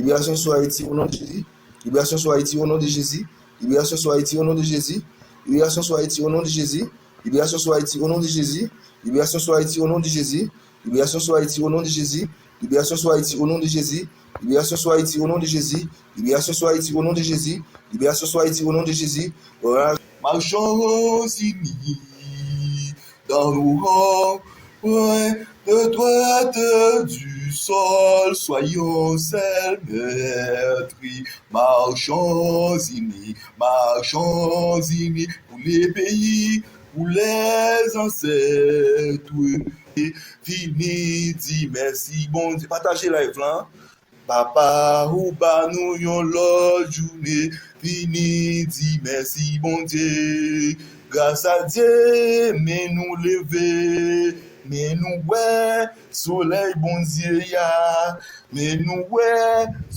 Libération sur Haïti au nom de Jésus. Libération sur Haïti au nom de Jésus. Libération sur Haïti au nom de Jésus. Libération sur Haïti au nom de Jésus. Libération sur Haïti au nom de Jésus. Libération sur Haïti au nom de Jésus. Libération sur Haïti au nom de Jésus. Libération sur Haïti au nom de Jésus. Libération sur Haïti au nom de Jésus. Libération sur Haïti au nom de Jésus. Libération sur Haïti au nom de Jésus. Marchons unis dans nos rangs, ouais, de droite du sol, soyons seuls meurtris. Marchons unis pour les pays, pour les ancêtres. Fini, dit merci, bon Dieu. Partagez live là. Papa, ou pas nous yon l'autre journée. Fini, dit merci, bon Dieu. Grâce à Dieu, mais nous lever. Mais nous, ouais, soleil, bon Dieu, ya. Mais nous, ouais.